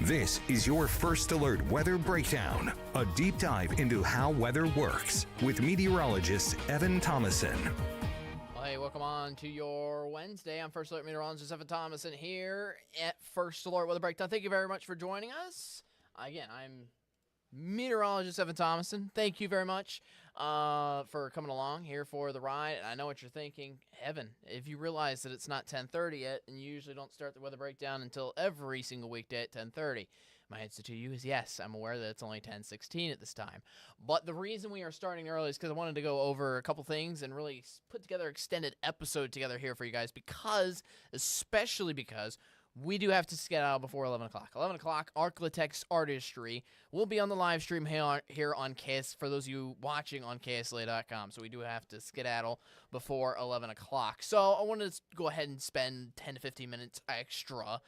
This is your First Alert Weather Breakdown, a deep dive into how weather works with meteorologist Evan Thomason. Hey, welcome on to your Wednesday. I'm First Alert Meteorologist Evan Thomason here at First Alert Weather Breakdown. Thank you very much for joining us. Again, I'm Meteorologist Evan Thomason. Thank you very much for coming along here for the ride. And I know what you're thinking. Evan, if you realize that it's not 10:30 yet, and you usually don't start the weather breakdown until every single weekday at 10:30, my answer to you is yes, I'm aware that it's only 10:16 at this time. But the reason we are starting early is because I wanted to go over a couple things and really put together an extended episode together here for you guys especially because we do have to get out before 11 o'clock. 11 o'clock, Arklatex Artistry will be on the live stream here on KS, for those of you watching on KSLA.com. So we do have to skedaddle before 11 o'clock. So I wanted to go ahead and spend 10 to 15 minutes extra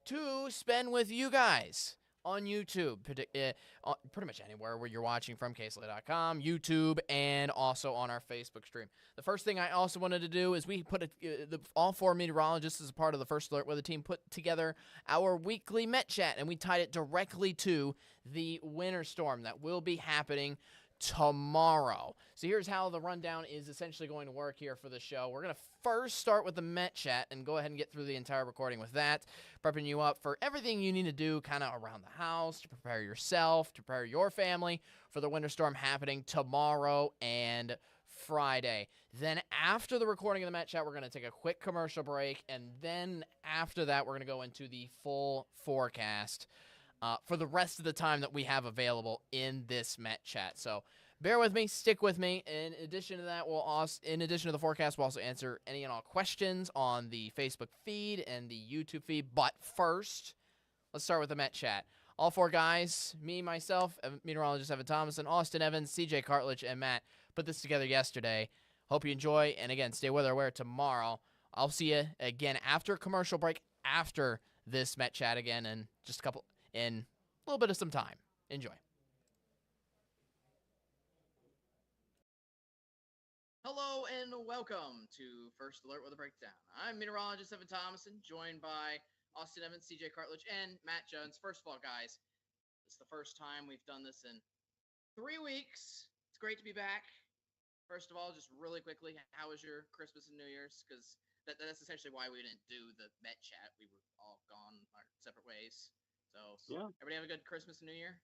to spend with you guys on YouTube, pretty much anywhere where you're watching from, KSLA.com, YouTube, and also on our Facebook stream. The first thing I also wanted to do is we put all four meteorologists as a part of the First Alert Weather team put together our weekly Met Chat, and we tied it directly to the winter storm that will be happening tomorrow. So here's how the rundown is essentially going to work here for the show. We're going to first start with the Met Chat and go ahead and get through the entire recording with that, prepping you up for everything you need to do kind of around the house to prepare yourself, to prepare your family for the winter storm happening tomorrow and Friday. Then after the recording of the Met Chat, we're going to take a quick commercial break, and then after that, we're going to go into the full forecast for the rest of the time that we have available in this Met Chat. So bear with me, stick with me. In addition to that, in addition to the forecast, we'll also answer any and all questions on the Facebook feed and the YouTube feed. But first, let's start with the Met Chat. All four guys, me, myself, meteorologist Evan Thomason, Austin Evans, CJ Cartledge, and Matt put this together yesterday. Hope you enjoy, and again, stay weather aware tomorrow. I'll see you again after a commercial break, after this Met Chat again, in a little bit of some time. Enjoy. Hello and welcome to First Alert Weather Breakdown. I'm meteorologist Evan Thomason, joined by Austin Evans, CJ Cartledge, and Matt Jones. First of all, guys, this is the first time we've done this in 3 weeks. It's great to be back. First of all, just really quickly, how was your Christmas and New Year's? Because that's essentially why we didn't do the Met Chat. We were all gone our separate ways. So, yeah. Everybody have a good Christmas and New Year?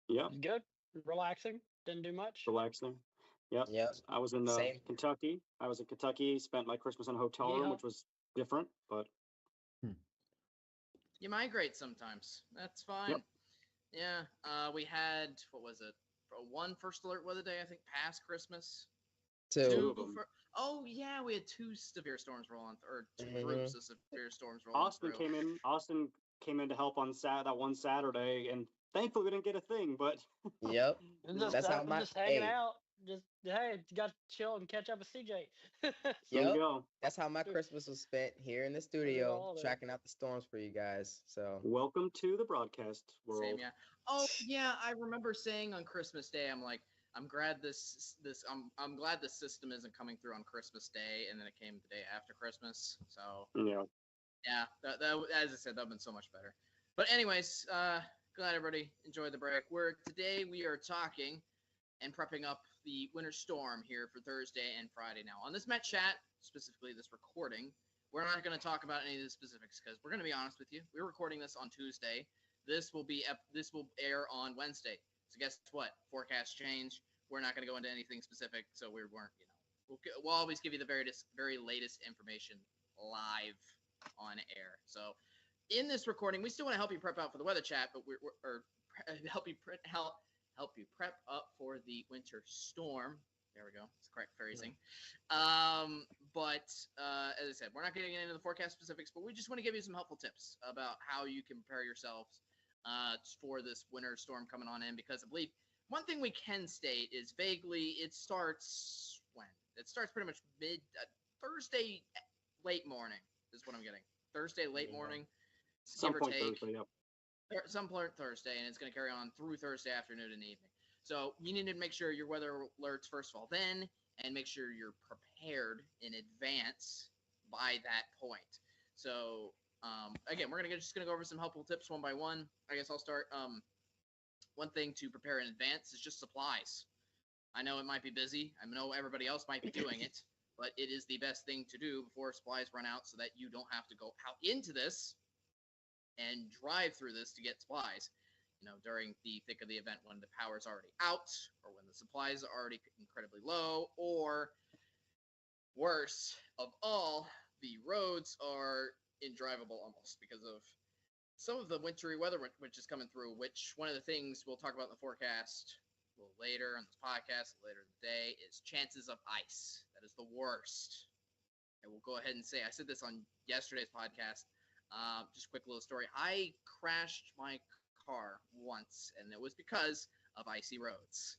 Yeah. Good. Relaxing. Didn't do much. Relaxing. Yep. I was in Kentucky. Spent my Christmas in a hotel room, which was different, but you migrate sometimes. That's fine. Yep. Yeah. We had, what was it? One First Alert Weather Day, I think, past Christmas. Two. Oh yeah, we had two severe storms roll on, or two groups of severe storms roll on. Austin came in to help on that one Saturday, and thankfully we didn't get a thing. But yep, that's how just hanging out. Just got to chill and catch up with CJ. Yep. There you go. That's how my Christmas was spent, here in the studio, tracking out the storms for you guys. So welcome to the broadcast world. Same, yeah. Oh yeah, I remember saying on Christmas Day, I'm like, I'm glad I'm glad the system isn't coming through on Christmas Day, and then it came the day after Christmas. So yeah, that as I said, that'd been so much better. But anyways, glad everybody enjoyed the break. Today we are talking and prepping up the winter storm here for Thursday and Friday. Now on this Met Chat, specifically this recording, we're not going to talk about any of the specifics because we're going to be honest with you. We're recording this on Tuesday. This will air on Wednesday. So guess what? Forecast change. We're not going to go into anything specific, so we weren't. We'll always give you the very latest information live on air. So in this recording, we still want to help you prep out for the weather chat, but help you prep up for the winter storm. There we go. It's the correct phrasing. But as I said, we're not getting into the forecast specifics, but we just want to give you some helpful tips about how you can prepare yourselves for this winter storm coming on in, because I believe one thing we can state is vaguely it starts when? It starts pretty much Thursday late morning is what I'm getting. Thursday late morning. Some point Thursday, yep. Some point Thursday, and it's going to carry on through Thursday afternoon and evening. So you need to make sure your weather alerts, first of all, then, and make sure you're prepared in advance by that point. So Again, we're just gonna go over some helpful tips one by one. I guess I'll start. One thing to prepare in advance is just supplies. I know it might be busy. I know everybody else might be doing it, but it is the best thing to do before supplies run out, so that you don't have to go out into this and drive through this to get supplies. During the thick of the event when the power's already out, or when the supplies are already incredibly low, or worse of all, the roads are indrivable almost because of some of the wintry weather which is coming through, which one of the things we'll talk about in the forecast a little later on this podcast, later in the day, is chances of ice. That is the worst. And we'll go ahead and say, I said this on yesterday's podcast, just a quick little story. I crashed my car once, and it was because of icy roads.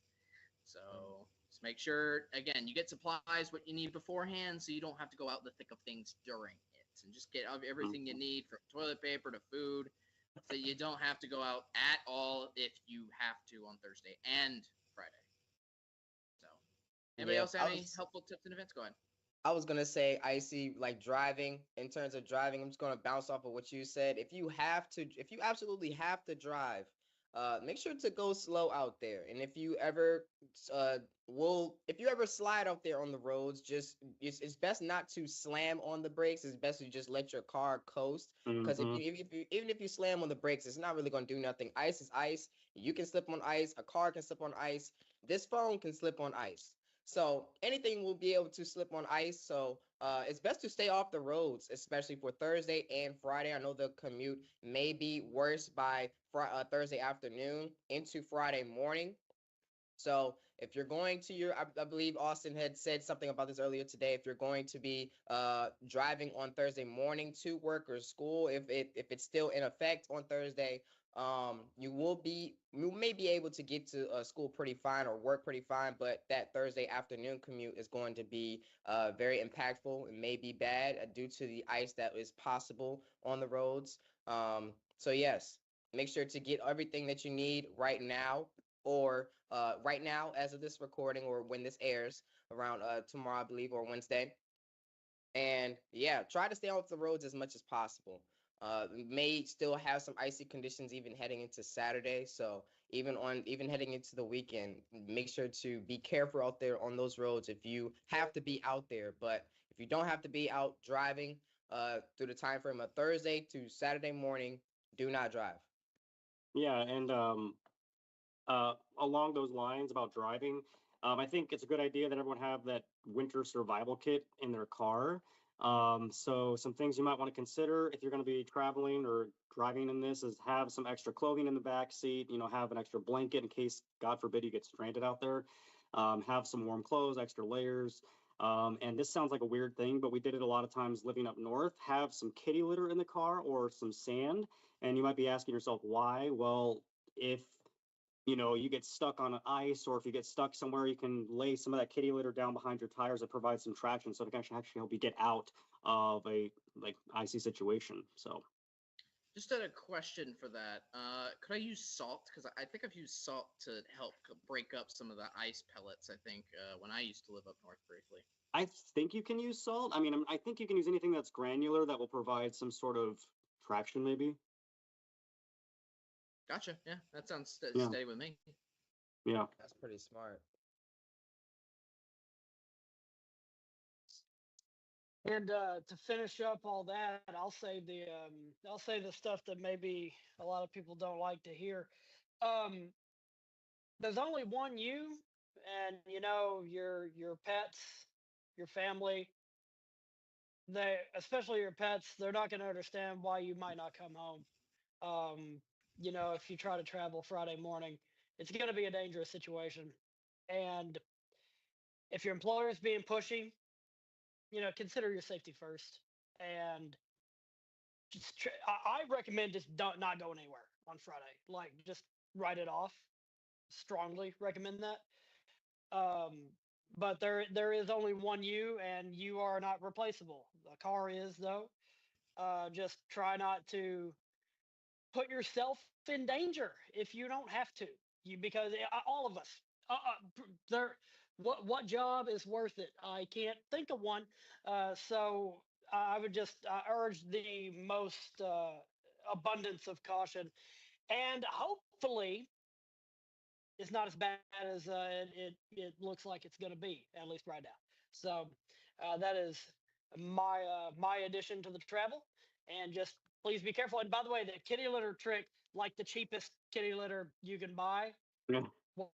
So just make sure, again, you get supplies, what you need beforehand, so you don't have to go out in the thick of things during it. And just get everything you need, from toilet paper to food, so you don't have to go out at all if you have to on Thursday and Friday. So, anybody else have any helpful tips in advance? Go ahead. I was gonna say icy, like driving. In terms of driving, I'm just gonna bounce off of what you said. If you absolutely have to drive, make sure to go slow out there. And if you ever slide out there on the roads, it's best not to slam on the brakes. It's best to just let your car coast. Because even if you slam on the brakes, it's not really gonna do nothing. Ice is ice. You can slip on ice. A car can slip on ice. This phone can slip on ice. So anything will be able to slip on ice. So it's best to stay off the roads, especially for Thursday and Friday. I know the commute may be worse by Thursday afternoon into Friday morning. So if you're going to I believe Austin had said something about this earlier today. If you're going to be driving on Thursday morning to work or school, if it's still in effect on Thursday, you may be able to get to school pretty fine or work pretty fine, but that Thursday afternoon commute is going to be very impactful and may be bad due to the ice that is possible on the roads. So yes, make sure to get everything that you need right now, or right now as of this recording, or when this airs around tomorrow, I believe, or Wednesday. And yeah, try to stay off the roads as much as possible. May still have some icy conditions even heading into Saturday. So even heading into the weekend, make sure to be careful out there on those roads if you have to be out there. But if you don't have to be out driving through the time frame of Thursday to Saturday morning, do not drive. Yeah, and along those lines about driving, I think it's a good idea that everyone have that winter survival kit in their car. So some things you might want to consider if you're going to be traveling or driving in this is have some extra clothing in the back seat, have an extra blanket in case, God forbid, you get stranded out there. Have some warm clothes, extra layers. And this sounds like a weird thing, but we did it a lot of times living up north. Have some kitty litter in the car or some sand. And you might be asking yourself, why? Well, if you get stuck on ice, or if you get stuck somewhere, you can lay some of that kitty litter down behind your tires that provides some traction, so it can actually help you get out of a icy situation. So just had a question for that. Could I use salt? Because I think I've used salt to help break up some of the ice pellets, I think, when I used to live up north briefly. I think you can use salt. I mean, I think you can use anything that's granular that will provide some sort of traction, maybe. Gotcha. Yeah, that sounds steady with me. Yeah, that's pretty smart. And to finish up all that, I'll say the stuff that maybe a lot of people don't like to hear. There's only one you, and your pets, your family. Especially your pets, they're not going to understand why you might not come home. If you try to travel Friday morning, it's going to be a dangerous situation. And if your employer is being pushy, consider your safety first. And I recommend just not going anywhere on Friday. Like, just write it off. Strongly recommend that. But there is only one you, and you are not replaceable. The car is, though. Just try not to put yourself in danger if you don't have to. Because all of us, what job is worth it? I can't think of one. So I would just urge the most abundance of caution, and hopefully it's not as bad as it looks like it's going to be, at least right now. So that is my addition to the travel, and just please be careful. And by the way, the kitty litter trick, like the cheapest kitty litter you can buy, Yeah,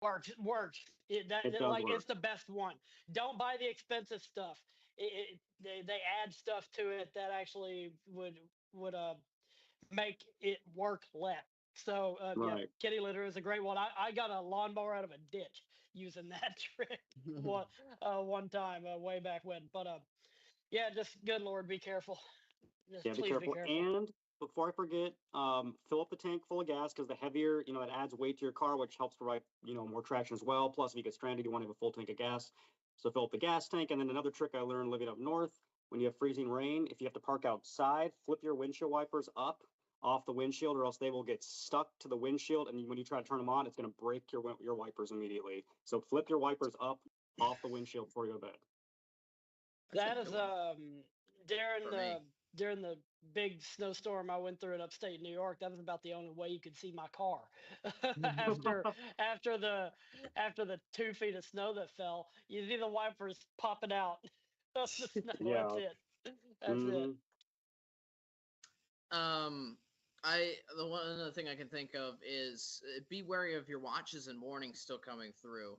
works. it does Like work. it's the best one. Don't buy the expensive stuff. They add stuff to it that actually would make it work less. So yeah, Right. kitty litter is a great one. I got a lawnmower out of a ditch using that trick one time way back when. But yeah, just good Lord, be careful. Just Yeah, be please be careful. careful. And before I forget, fill up the tank full of gas because the heavier, it adds weight to your car, which helps provide, more traction as well. Plus, if you get stranded, you want to have a full tank of gas. So fill up the gas tank. And then another trick I learned living up north, when you have freezing rain, if you have to park outside, flip your windshield wipers up off the windshield, or else they will get stuck to the windshield. And when you try to turn them on, it's going to break your wipers immediately. So flip your wipers up off the windshield before you go to bed. That's a That is good one during for me. the big snowstorm I went through in upstate New York. That was about the only way you could see my car after after the after the 2 feet of snow that fell. You see the wipers popping out of the snow. That's Yeah. it. That's it. Hmm. The one other thing I can think of is be wary of your watches and warnings still coming through.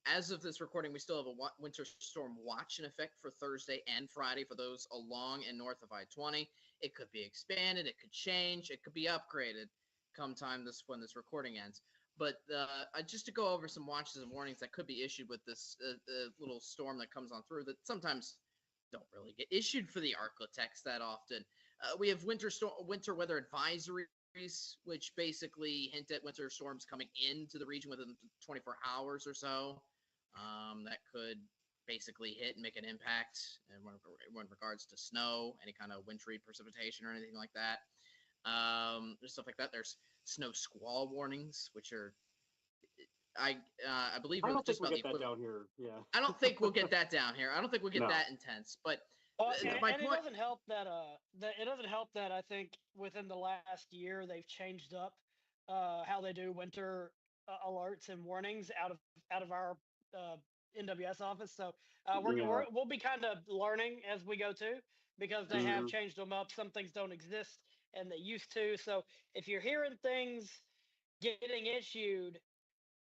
As of this recording, we still have a winter storm watch in effect for Thursday and Friday for those along and north of I-20. It could be expanded, it could change, it could be upgraded come time when this recording ends. But just to go over some watches and warnings that could be issued with this little storm that comes on through that sometimes don't really get issued for the Arklatex that often. We have winter weather advisories, which basically hint at winter storms coming into the region within 24 hours or so. That could basically hit and make an impact in regards to snow, any kind of wintry precipitation or anything like that. There's stuff like that. There's snow squall warnings, which are I believe I are don't just think we about the get that equivalent. down here. Yeah. I don't think we'll get that down here. I don't think we'll get No. that intense. But Well, No. my and it point. doesn't help that it doesn't help that I think within the last year they've changed up how they do winter alerts and warnings out of our uh, NWS office. So Yeah. we'll be kind of learning as we go too, because they have Hmm. changed them up. Some things don't exist and they used to. So if you're hearing things getting issued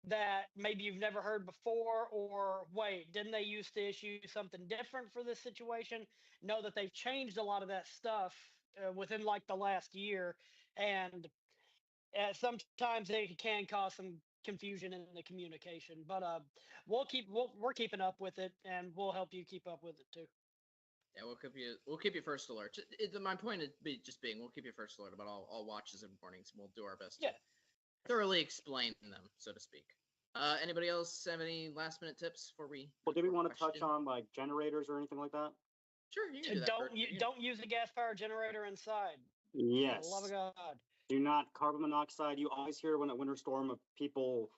that maybe you've never heard before, or wait, didn't they used to issue something different for this situation? Know that they've changed a lot of that stuff within like the last year, and sometimes it can cause some confusion in the communication. But we're keeping up with it, and we'll help you keep up with it too. Yeah, we'll keep you first alert. My point is just being we'll keep you first alert about all watches and warnings, and we'll do our best to Yeah. thoroughly explain them, so to speak. Anybody else have any last minute tips before we? Well, do we before want to touch question? on like generators or anything like that? Sure, you can do that Don't first. don't use a gas powered generator inside. For the love of Yes. God. Do not carbon monoxide. You always hear when a winter storm of people,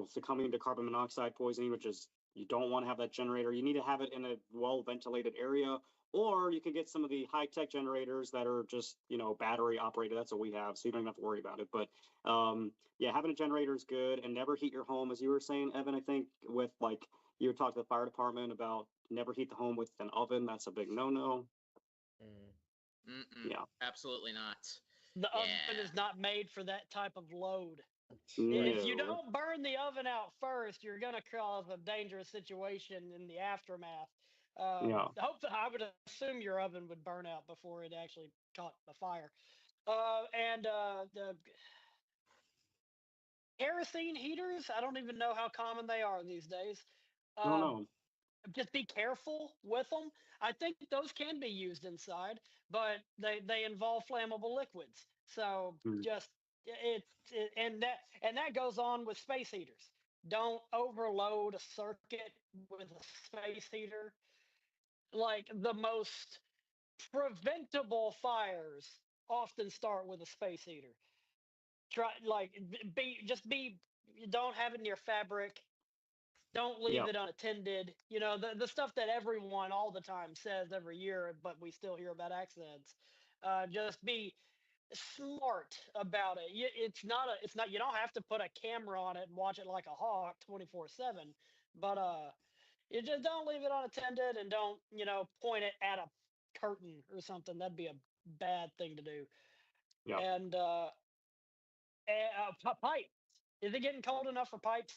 succumbing to carbon monoxide poisoning, which is you don't want to have that generator. You need to have it in a well ventilated area, or you could get some of the high tech generators that are just, battery operated. That's what we have, so you don't even have to worry about it. But yeah, having a generator is good, and never heat your home, as you were saying, Evan. I think with like you were talking to the fire department about never heat the home with an oven. That's a big no. Yeah. Absolutely not. The oven Yeah. is not made for that type of load. If you No. don't burn the oven out first, you're going to cause a dangerous situation in the aftermath. Yeah. I would assume your oven would burn out before it actually caught the fire. And the kerosene heaters, I don't even know how common they are these days. I don't Uh, know. just be careful with them. I think those can be used inside, but they involve flammable liquids. So Hmm. just and that goes on with space heaters. Don't overload a circuit with a space heater. Like the most preventable fires often start with a space heater. Try like be just be you don't have it near fabric. don't leave Yep. it unattended. You know, the stuff that everyone all the time says every year, but we still hear about accidents. Just be smart about it. It's not, you don't have to put a camera on it and watch it like a hawk 24/7, but you just don't leave it unattended and don't, point it at a curtain or something. That'd be a bad thing to do. Yep. And pipes. Is it getting cold enough for pipes?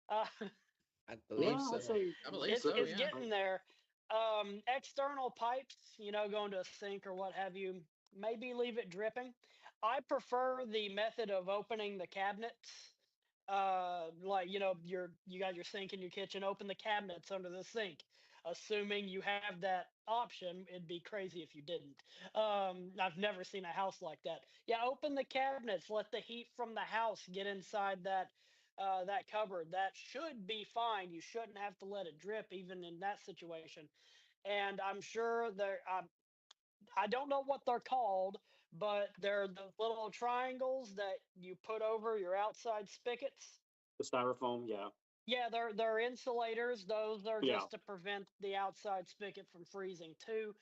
Uh, I Yeah, believe I'd so. say I believe it's so. it's Yeah. getting there. External pipes, going to a sink or what have you, maybe leave it dripping. I prefer the method of opening the cabinets. Like you got your sink in your kitchen, open the cabinets under the sink. Assuming you have that option, it'd be crazy if you didn't. I've never seen a house like that. Yeah, open the cabinets, let the heat from the house get inside that cupboard. That should be fine. You shouldn't have to let it drip even in that situation. And I'm sure there. I don't know what they're called, but they're the little triangles that you put over your outside spigots. the styrofoam. Yeah. Yeah, they're insulators. Those are Yeah. just to prevent the outside spigot from freezing too.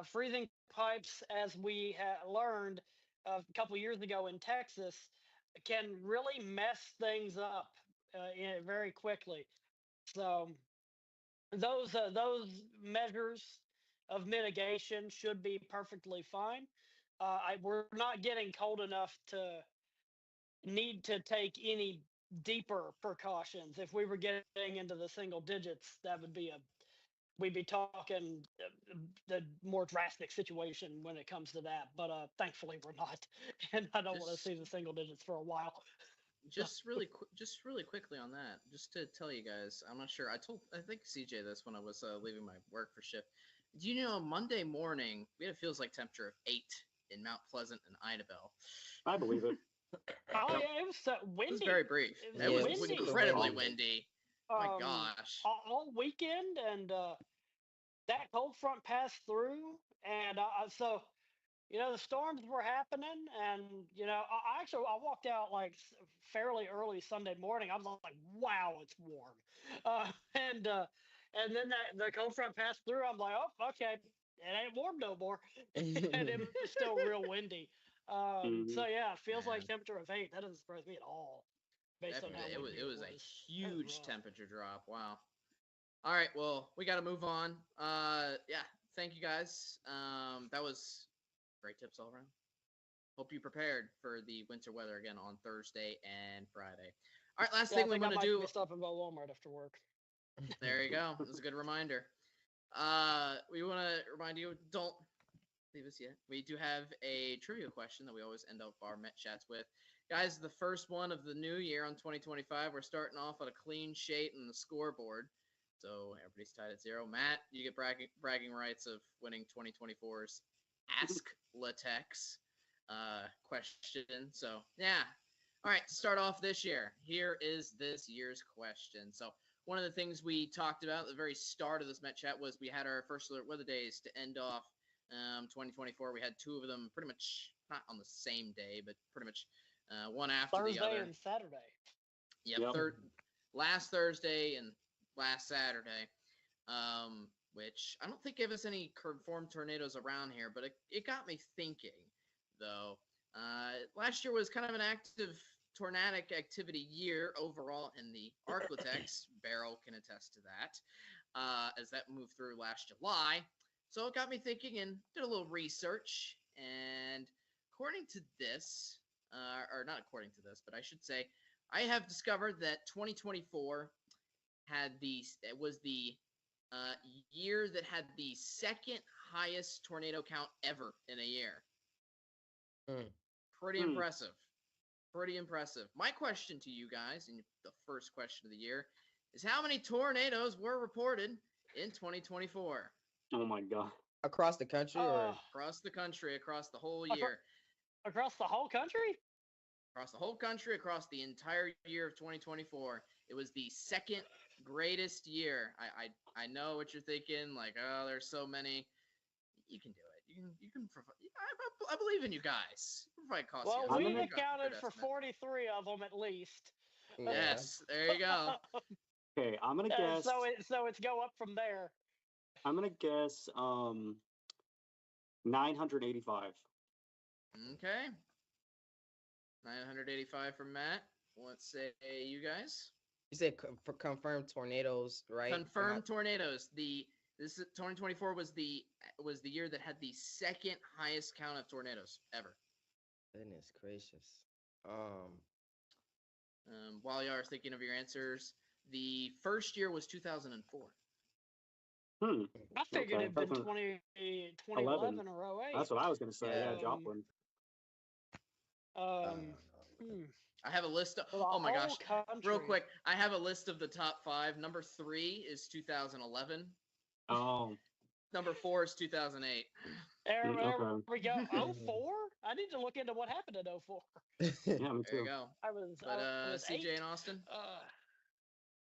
Freezing pipes, as we learned a couple years ago in Texas, can really mess things up very quickly. So those measures of mitigation should be perfectly fine. We're not getting cold enough to need to take any deeper precautions. If we were getting into the single digits, that would be we'd be talking the more drastic situation when it comes to that. But thankfully we're not, and I don't want to Just see the single digits for a while. just really quickly on that, just to tell you guys, I'm not sure. I think CJ this when I was leaving my work for shift. Do you know Monday morning we had a feels like temperature of 8 in Mount Pleasant and Idabel. I believe it. Oh Yep. yeah, it was It was windy. very brief. It was It Yeah, was it was windy. super incredibly windy. windy. My Um, gosh. all weekend, and that cold front passed through, and so the storms were happening, and I walked out like fairly early Sunday morning. I was like, wow, it's warm, and then the cold front passed through. I'm like, oh, okay, it ain't warm no more, and it was still real windy. Hmm. So yeah, it feels like Man, temperature of 8. That doesn't surprise me at all, based on how definitely windy it it was a was. That was huge rough. temperature drop. Wow. All right, well, we got to move on. Yeah, thank you guys. That was great tips all around. Hope you prepared for the winter weather again on Thursday and Friday. All right, last Yeah, I thing we think I want to might do. be stopping by Walmart after work. There you go. That was a good reminder. We want to remind you, don't leave us yet. We do have a trivia question that we always end up our Met chats with. Guys, the first one of the new year on 2025. We're starting off on a clean sheet in the scoreboard. So everybody's tied at 0. Matt, you get bragging rights of winning 2024's Ask Latex question. So, yeah. All right, to start off this year. Here is this year's question. So, one of the things we talked about at the very start of this Met Chat was we had our first alert weather days to end off 2024. We had 2 of them pretty much not on the same day, but pretty much one after the Thursday other. and Saturday. Yep, Yep. last Thursday and last Saturday, which I don't think gave us any confirmed tornadoes around here, but it got me thinking, though. Last year was kind of an active tornadic activity year overall in the Arklatex. Beryl can attest to that, as that moved through last July. So it got me thinking and did a little research. And according to this, or not according to this, but I should say, I have discovered that 2024 was the year that had the second highest tornado count ever in a year. Pretty impressive. Pretty impressive. My question to you guys, and the first question of the year, is how many tornadoes were reported in 2024? Oh my god. Across the country, or Across the country, across the whole Acro- year. across the whole country? Across the whole country, across the entire year of 2024. It was the second greatest year. I know what you're thinking, like, oh, there's so many. You can do it. You can provide. I believe in you guys. Provide cost. Well, I'm we gonna- accounted for 43 of them at least. yeah. Yes, there you go. Okay, I'm gonna guess. So it's go up from there. I'm gonna guess 985. Okay. 985 from Matt. Let's say you guys. You said for confirmed tornadoes, right? Confirmed tornadoes. This 2024 was the year that had the second highest count of tornadoes ever. Goodness gracious. While you are thinking of your answers, the first year was 2004. Hmm. I figured Okay, it'd been that's 2011 or 08. That's what I was gonna say. Yeah, Um, Joplin. Hmm. I have a list of. For the Oh my whole gosh! country. Real quick, I have a list of the top 5. Number 3 is 2011. Oh, Number 4 is 2008. There okay. we go. 04? I need to look into what happened in 04. Yeah, me There you too. go. I was But CJ CJ and Austin.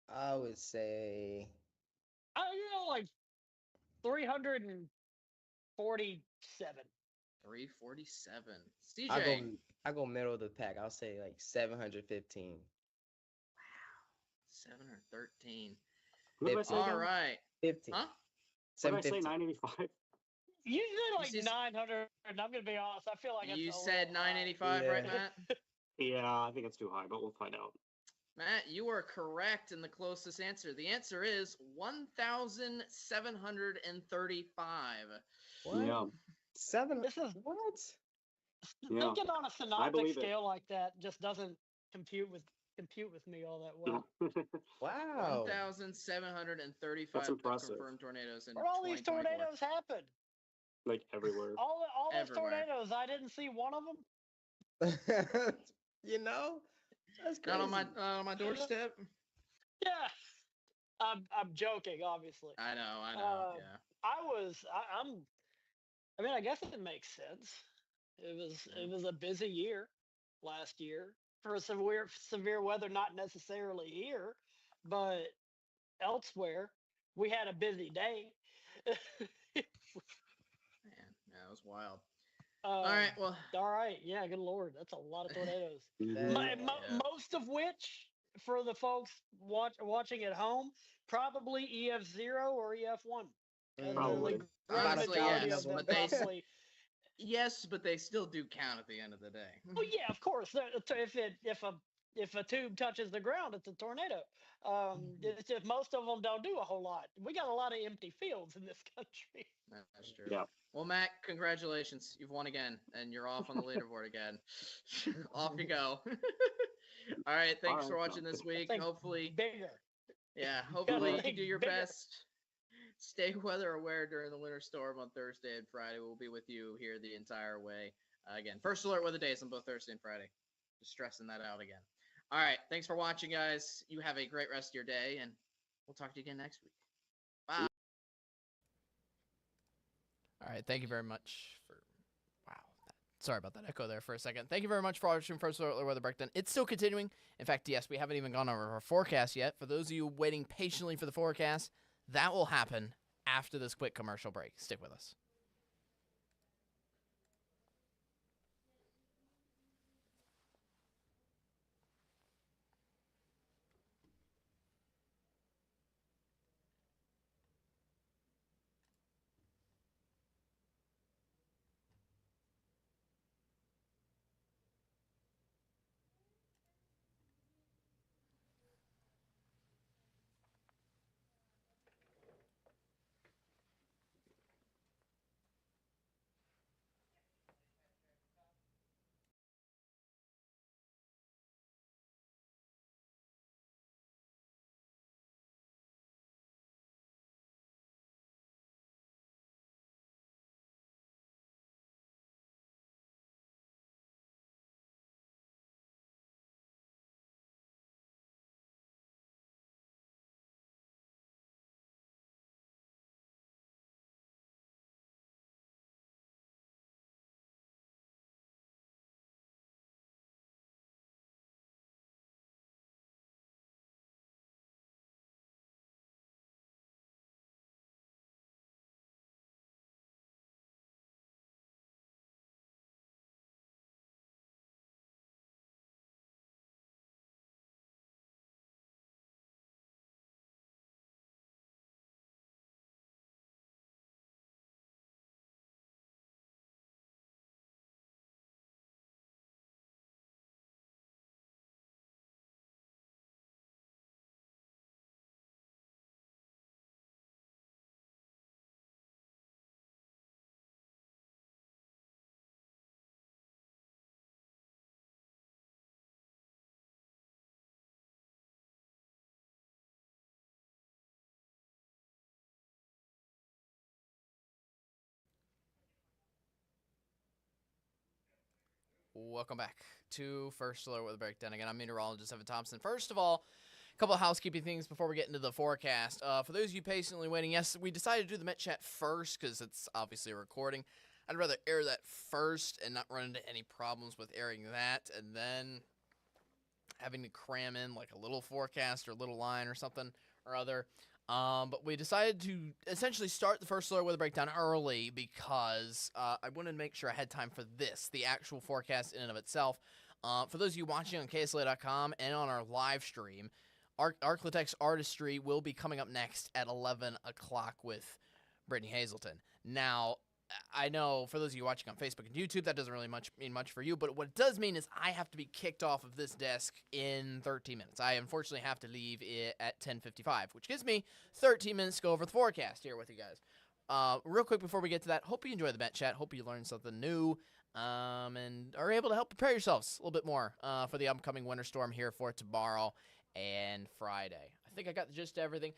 I would say like 347. 347. I go CJ. I go middle of the pack. I'll say like 715. 7 or 13. What did I say? All again? right. 15. Huh? What did I say? 715. 985. You said like You said- 900. I'm gonna be honest. I feel like You it's a said little high. 985, right, Yeah. Matt? Yeah, I think it's too high, but we'll find out. Matt, you are correct in the closest answer. The answer is 1,735. What? Yeah. 7? This is What? Yeah. thinking on a synoptic believe it. scale like that just doesn't compute with me all that well. Wow. 1,735 That's impressive. confirmed tornadoes in Where all these 2024. tornadoes happen? Like everywhere. All those Everywhere. tornadoes, I didn't see one of them. You know? That's crazy. Not on my doorstep. Yeah, I'm joking, obviously. I know. Yeah. I mean, I guess it makes sense. It was a busy year last year for severe weather, not necessarily here, but elsewhere. We had a busy day. Man, that was wild. All right. Well, All right. Yeah. Good Lord, that's a lot of tornadoes. Mhm. Yeah. Most of which, for the folks watching at home, probably EF0 or EF1. Probably. Honestly, majority yes, of them but they probably. yes, but they still do count at the end of the day. Well, yeah, of course. If a tube touches the ground, it's a tornado. It's just most of them don't do a whole lot. We got a lot of empty fields in this country. That's true. Yeah. Well, Matt, congratulations. You've won again, and you're off on the leaderboard again. Off you go. All right. Thanks for Alright, watching sounds this week. Think Hopefully, bigger. hopefully you can think do your bigger. best. Stay weather aware during the winter storm on Thursday and Friday. We'll be with you here the entire way. Again, first alert weather days on both Thursday and Friday. Just stressing that out again. All right. Thanks for watching, guys. You have a great rest of your day, and we'll talk to you again next week. Bye. All right, thank you very much for. Wow, sorry about that echo there for a second. Thank you very much for watching First Alert Weather Breakdown. It's still continuing. In fact, yes, we haven't even gone over our forecast yet. For those of you waiting patiently for the forecast, that will happen after this quick commercial break. Stick with us. Welcome back to First Alert with a Breakdown. Again, I'm meteorologist Evan Thompson. First of all, a couple of housekeeping things before we get into the forecast. For those of you patiently waiting, yes, we decided to do the Met Chat first because it's obviously a recording. I'd rather air that first and not run into any problems with airing that and then having to cram in like a little forecast or a little line or something or other. But we decided to essentially start the First Alert with a Breakdown early because I wanted to make sure I had time for this, the actual forecast in and of itself. For those of you watching on KSLA.com and on our live stream, Arclitex Artistry will be coming up next at 11 o'clock with Brittany Hazelton. Now, I know for those of you watching on Facebook and YouTube, that doesn't really mean much for you, but what it does mean is I have to be kicked off of this desk in 13 minutes. I unfortunately have to leave it at 10:55, which gives me 13 minutes to go over the forecast here with you guys. Real quick before we get to that, hope you enjoy the Met Chat. Hope you learned something new and are able to help prepare yourselves a little bit more for the upcoming winter storm here for tomorrow and Friday. I think I got the gist of everything.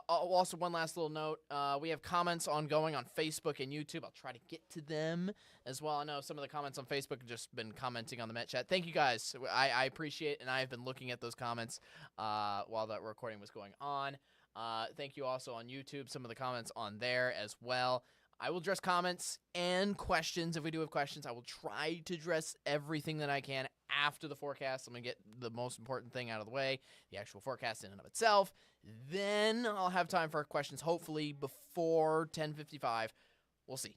Also, one last little note. We have comments ongoing on Facebook and YouTube. I'll try to get to them as well. I know some of the comments on Facebook have just been commenting on the Met Chat. Thank you, guys. I appreciate it, and I have been looking at those comments while that recording was going on. Thank you also on YouTube. Some of the comments on there as well. I will address comments and questions. If we do have questions, I will try to address everything that I can after the forecast. I'm going to get the most important thing out of the way, the actual forecast in and of itself. Then I'll have time for questions, hopefully before 10:55. We'll see.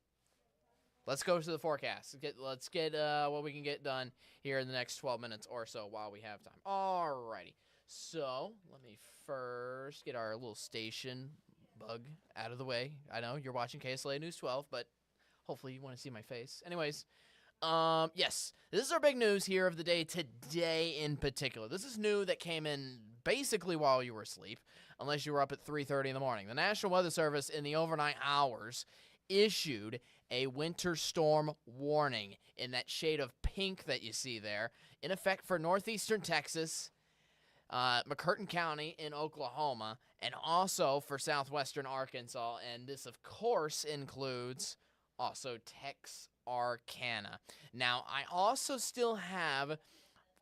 Let's go to the forecast. Let's get what we can get done here in the next 12 minutes or so while we have time. Alrighty. So let me first get our little station bug out of the way. I know you're watching KSLA News 12, but hopefully you want to see my face. Anyways, yes, this is our big news here of the day today in particular. This is new that came in basically while you were asleep, unless you were up at 3:30 in the morning. The National Weather Service in the overnight hours issued a winter storm warning in that shade of pink that you see there, in effect for northeastern Texas, McCurtain County in Oklahoma, and also for southwestern Arkansas. And this, of course, includes also Texarkana. Now, I also still have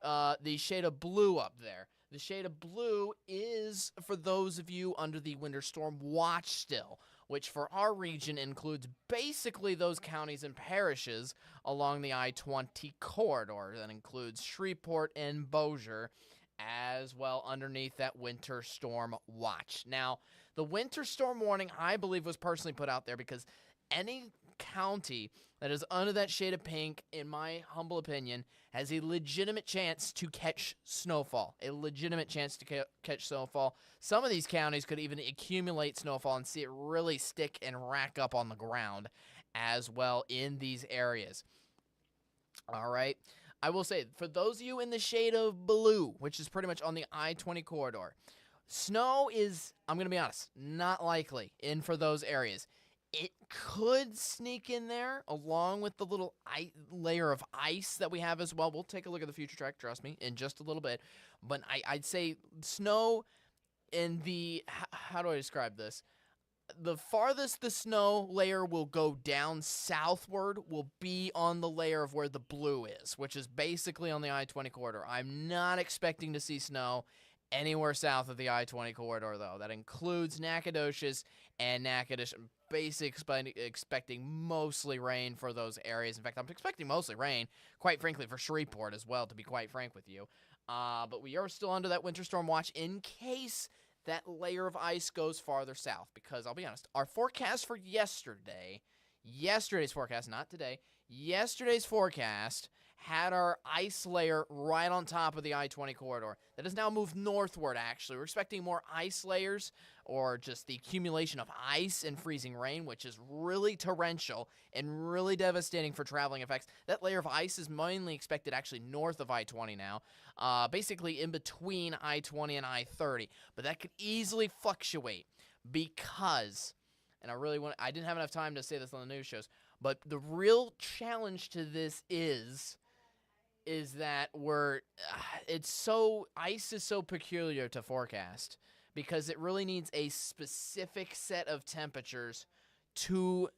the shade of blue up there. The shade of blue is for those of you under the winter storm watch still, which for our region includes basically those counties and parishes along the I-20 corridor. That includes Shreveport and Bossier, as well underneath that winter storm watch. Now, the winter storm warning, I believe, was personally put out there because any county that is under that shade of pink, in my humble opinion, has a legitimate chance to catch snowfall. A legitimate chance to catch snowfall. Some of these counties could even accumulate snowfall and see it really stick and rack up on the ground as well in these areas. All right. I will say, for those of you in the shade of blue, which is pretty much on the I-20 corridor, snow is, I'm going to be honest, not likely in for those areas. It could sneak in there along with the little layer of ice that we have as well. We'll take a look at the future track, trust me, in just a little bit. But I'd say snow in the, how do I describe this? The farthest the snow layer will go down southward will be on the layer of where the blue is, which is basically on the I-20 corridor. I'm not expecting to see snow anywhere south of the I-20 corridor, though. That includes Nacogdoches and Natchitoches. I'm basically expecting mostly rain for those areas. In fact, I'm expecting mostly rain, quite frankly, for Shreveport as well, to be quite frank with you. But we are still under that winter storm watch in case that layer of ice goes farther south, because I'll be honest, our forecast for yesterday's forecast, not today, yesterday's forecast had our ice layer right on top of the I-20 corridor. That has now moved northward, actually. We're expecting more ice layers, or just the accumulation of ice and freezing rain, which is really torrential and really devastating for traveling effects. That layer of ice is mainly expected actually north of I-20 now, basically in between I-20 and I-30. But that could easily fluctuate because, and I didn't have enough time to say this on the news shows, but the real challenge to this is that ice is so peculiar to forecast because it really needs a specific set of temperatures to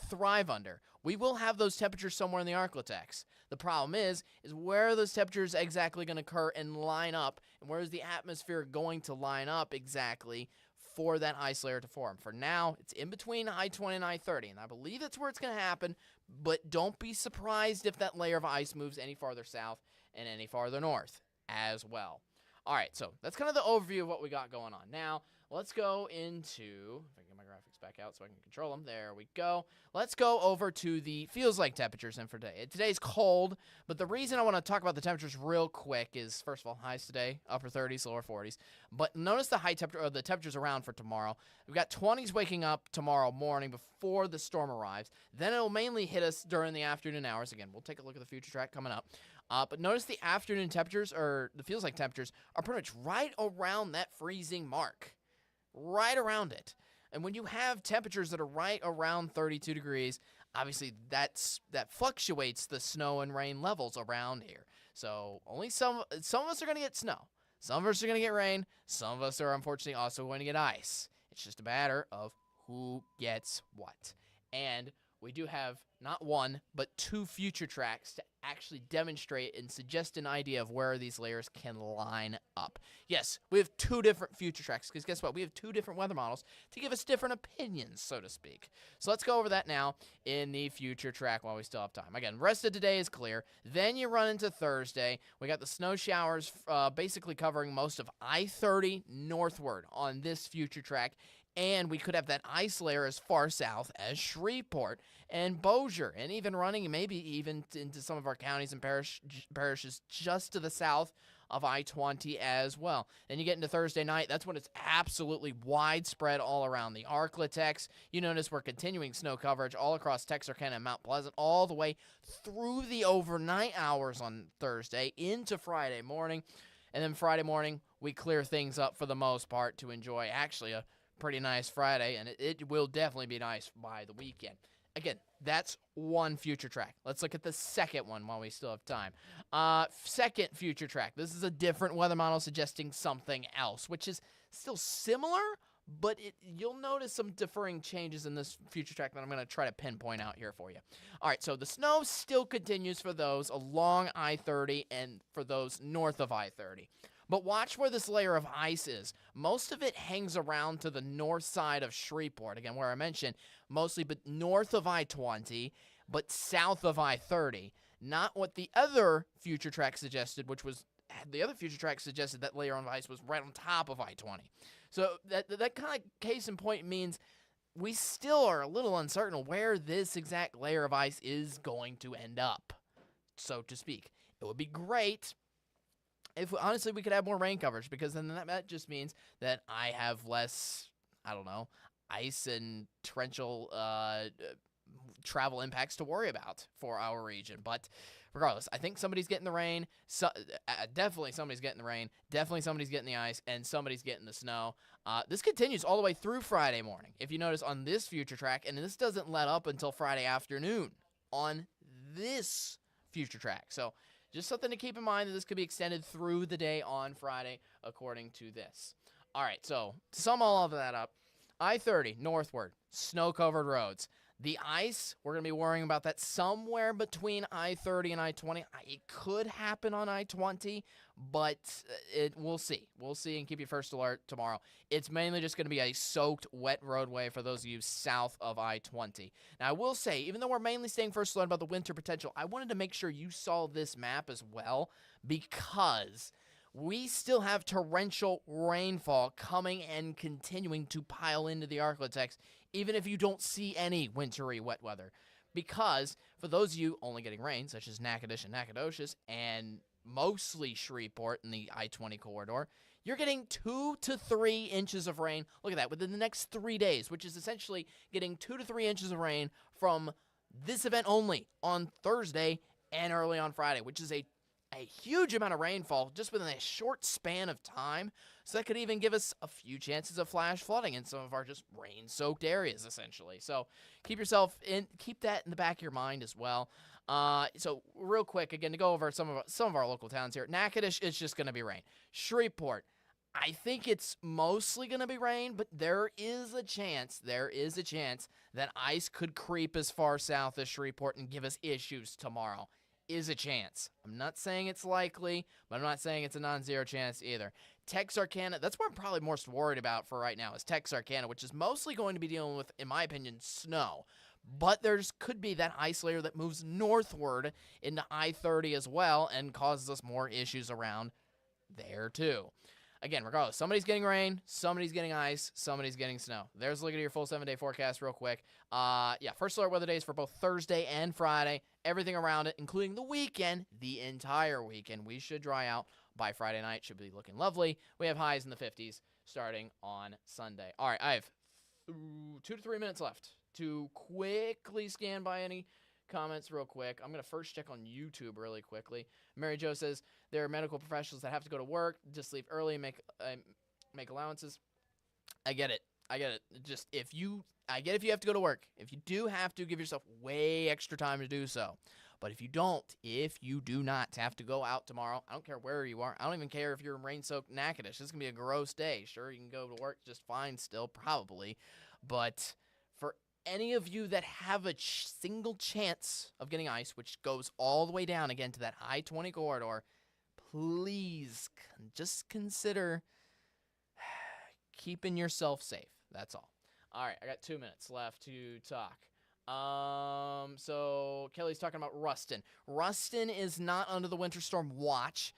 thrive under. We will have those temperatures somewhere in the Arclitex. The problem is where are those temperatures exactly going to occur and line up, and where is the atmosphere going to line up exactly for that ice layer to form? For now, it's in between I-20 and I-30, and I believe that's where it's going to happen, but don't be surprised if that layer of ice moves any farther south and any farther north as well. All right, so that's kind of the overview of what we got going on. Now, let's go into, if I can get my graphics back out so I can control them. There we go. Let's go over to the feels like temperatures in for today. Today's cold, but the reason I want to talk about the temperatures real quick is, first of all, highs today, upper 30s, lower 40s. But notice the high temperature, or the temperatures around for tomorrow. We've got 20s waking up tomorrow morning before the storm arrives. Then it'll mainly hit us during the afternoon hours. Again, we'll take a look at the future track coming up. But notice the afternoon temperatures, or the feels like temperatures, are pretty much right around that freezing mark. Right around it. And when you have temperatures that are right around 32 degrees, obviously that fluctuates the snow and rain levels around here. So only some of us are going to get snow. Some of us are going to get rain. Some of us are unfortunately also going to get ice. It's just a matter of who gets what. And we do have not one, but 2 future tracks to actually demonstrate and suggest an idea of where these layers can line up. Yes, we have 2 different future tracks, because guess what? We have 2 different weather models to give us different opinions, so to speak. So let's go over that now in the future track while we still have time. Again, rest of today is clear. Then you run into Thursday. We got the snow showers basically covering most of I-30 northward on this future track. And we could have that ice layer as far south as Shreveport and Bossier, and even running maybe even into some of our counties and parishes just to the south of I-20 as well. Then you get into Thursday night. That's when it's absolutely widespread all around the Arclitex. You notice we're continuing snow coverage all across Texarkana and Mount Pleasant, all the way through the overnight hours on Thursday into Friday morning. And then Friday morning, we clear things up for the most part to enjoy actually a pretty nice Friday, and it will definitely be nice by the weekend. Again, that's one future track. Let's look at the second one while we still have time. Second future track. This is a different weather model suggesting something else, which is still similar, but you'll notice some differing changes in this future track that I'm going to try to pinpoint out here for you. All right, so the snow still continues for those along I-30 and for those north of I-30. But watch where this layer of ice is. Most of it hangs around to the north side of Shreveport. Again, where I mentioned, mostly but north of I-20, but south of I-30. Not what the other future track suggested, which was, the other future track suggested that layer of ice was right on top of I-20. So that kind of case in point means we still are a little uncertain where this exact layer of ice is going to end up, so to speak. It would be great if, honestly, we could have more rain coverage, because then that just means that I have less, I don't know, ice and torrential travel impacts to worry about for our region. But regardless, I think somebody's getting the rain. Definitely somebody's getting the rain. Definitely somebody's getting the ice, and somebody's getting the snow. This continues all the way through Friday morning. If you notice on this future track, and this doesn't let up until Friday afternoon on this future track. So just something to keep in mind that this could be extended through the day on Friday, according to this. All right, so to sum all of that up, I-30 northward, snow-covered roads. The ice, we're going to be worrying about that somewhere between I-30 and I-20. It could happen on I-20, but we'll see. We'll see, and keep your first alert tomorrow. It's mainly just going to be a soaked, wet roadway for those of you south of I-20. Now, I will say, even though we're mainly staying first alert about the winter potential, I wanted to make sure you saw this map as well, because we still have torrential rainfall coming and continuing to pile into the Arclitex, even if you don't see any wintry wet weather. Because for those of you only getting rain, such as Natchitoches and Nacogdoches, and mostly Shreveport in the I-20 corridor, you're getting 2 to 3 inches of rain. Look at that, within the next 3 days, which is essentially getting 2 to 3 inches of rain from this event only on Thursday and early on Friday, which is a huge amount of rainfall just within a short span of time. So that could even give us a few chances of flash flooding in some of our just rain-soaked areas, essentially. So keep that in the back of your mind as well. So real quick, again, to go over some of our local towns here. Natchitoches, it's just going to be rain. Shreveport, I think it's mostly going to be rain, but there is a chance that ice could creep as far south as Shreveport and give us issues tomorrow. Is a chance. I'm not saying it's likely, but I'm not saying it's a non-zero chance either. Texarkana, that's what I'm probably most worried about for right now, is Texarkana, which is mostly going to be dealing with, in my opinion, snow. But there's could be that ice layer that moves northward into I-30 as well and causes us more issues around there too. Again, regardless, somebody's getting rain, somebody's getting ice, somebody's getting snow. There's a look at your full 7-day forecast real quick. First alert weather days for both Thursday and Friday. Everything around it, including the weekend, the entire weekend. We should dry out by Friday night. Should be looking lovely. We have highs in the 50s starting on Sunday. All right, I have 2 to 3 minutes left to quickly scan by any comments real quick. I'm going to first check on YouTube really quickly. Mary Jo says there are medical professionals that have to go to work, just leave early and make allowances. I get it. Just I get if you have to go to work. If you do have to, give yourself way extra time to do so. But if you do not have to go out tomorrow, I don't care where you are. I don't even care if you're in rain-soaked Natchitoches. This is going to be a gross day. Sure, you can go to work just fine still, probably. But for any of you that have a single chance of getting ice, which goes all the way down again to that I-20 corridor, please just consider keeping yourself safe. That's all. All right, I got 2 minutes left to talk. So Kelly's talking about Ruston. Ruston is not under the winter storm watch.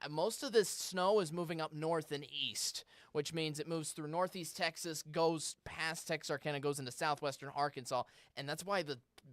Most of this snow is moving up north and east, which means it moves through northeast Texas, goes past Texarkana, goes into southwestern Arkansas, and that's why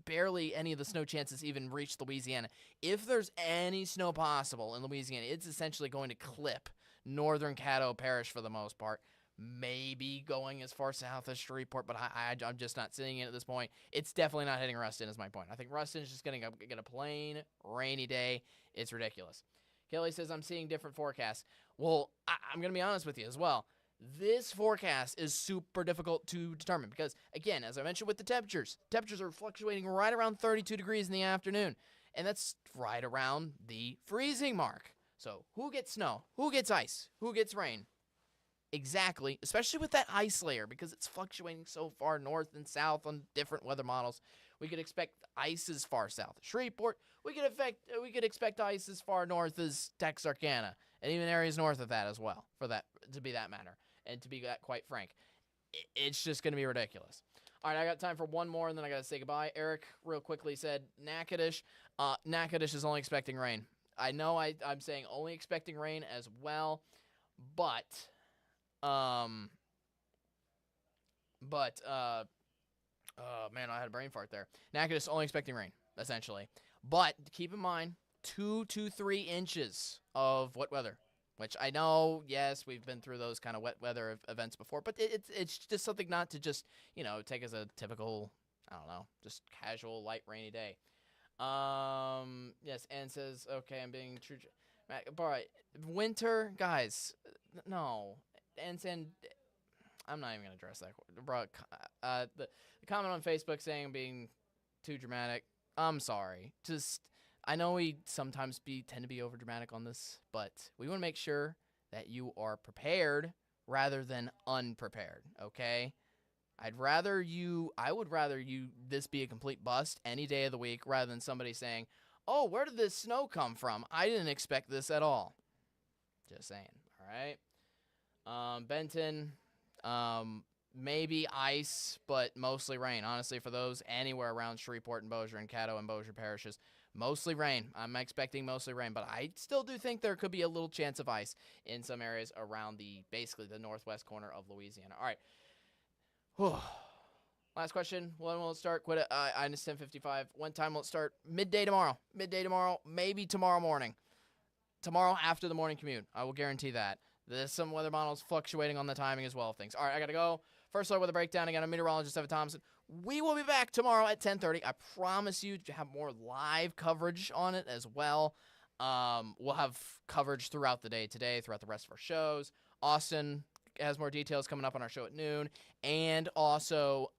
barely any of the snow chances even reach Louisiana. If there's any snow possible in Louisiana, it's essentially going to clip northern Caddo Parish for the most part. Maybe going as far south as Shreveport, but I'm just not seeing it at this point. It's definitely not hitting Ruston is my point. I think Ruston is just going to get a plain rainy day. It's ridiculous. Kelly says, I'm seeing different forecasts. Well, I'm going to be honest with you as well. This forecast is super difficult to determine because, again, as I mentioned with the temperatures are fluctuating right around 32 degrees in the afternoon, and that's right around the freezing mark. So who gets snow? Who gets ice? Who gets rain? Exactly, especially with that ice layer because it's fluctuating so far north and south on different weather models. We could expect ice as far south as Shreveport. We could expect ice as far north as Texarkana and even areas north of that as well, for that to be that matter. And to be quite frank, it's just going to be ridiculous. All right, I got time for one more, and then I got to say goodbye. Eric, real quickly, said Natchitoches. Natchitoches is only expecting rain. I know I'm saying only expecting rain as well, but man, I had a brain fart there. Natchitoches only expecting rain, essentially. But keep in mind, 2 to 3 inches of wet weather, which I know, yes, we've been through those kind of wet weather events before, but it's just something not to just, take as a typical, I don't know, just casual, light, rainy day. Yes, Ann says, okay, I'm being true. But winter, guys, no. And I'm not even going to address that. Bro, the comment on Facebook saying I'm being too dramatic, I'm sorry. I know we sometimes tend to be over dramatic on this, but we want to make sure that you are prepared rather than unprepared, okay? I would rather this be a complete bust any day of the week rather than somebody saying, oh, where did this snow come from? I didn't expect this at all. Just saying, all right? Benton, maybe ice, but mostly rain. Honestly, for those anywhere around Shreveport and Bossier and Caddo and Bossier parishes, mostly rain. I'm expecting mostly rain, but I still do think there could be a little chance of ice in some areas around basically the northwest corner of Louisiana. All right. Whew. Last question. When will it start? I understand 10:55. When time will it start? Midday tomorrow. Maybe tomorrow morning. Tomorrow after the morning commute. I will guarantee that. There's some weather models fluctuating on the timing as well of things. All right, I got to go. First alert weather breakdown. Again, I'm meteorologist Evan Thompson. We will be back tomorrow at 10:30. I promise you to have more live coverage on it as well. We'll have coverage throughout the day today, throughout the rest of our shows. Austin has more details coming up on our show at noon. And also,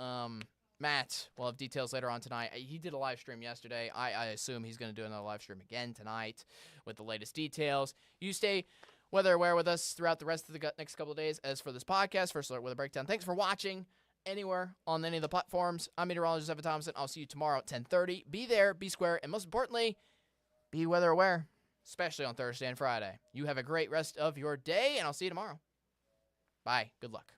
Matt will have details later on tonight. He did a live stream yesterday. I assume he's going to do another live stream again tonight with the latest details. You stay weather aware with us throughout the rest of the next couple of days. As for this podcast, First Alert Weather Breakdown, thanks for watching anywhere on any of the platforms. I'm meteorologist Evan Thompson. I'll see you tomorrow at 10:30. Be there, be square, and most importantly, be weather aware, especially on Thursday and Friday. You have a great rest of your day, and I'll see you tomorrow. Bye. Good luck.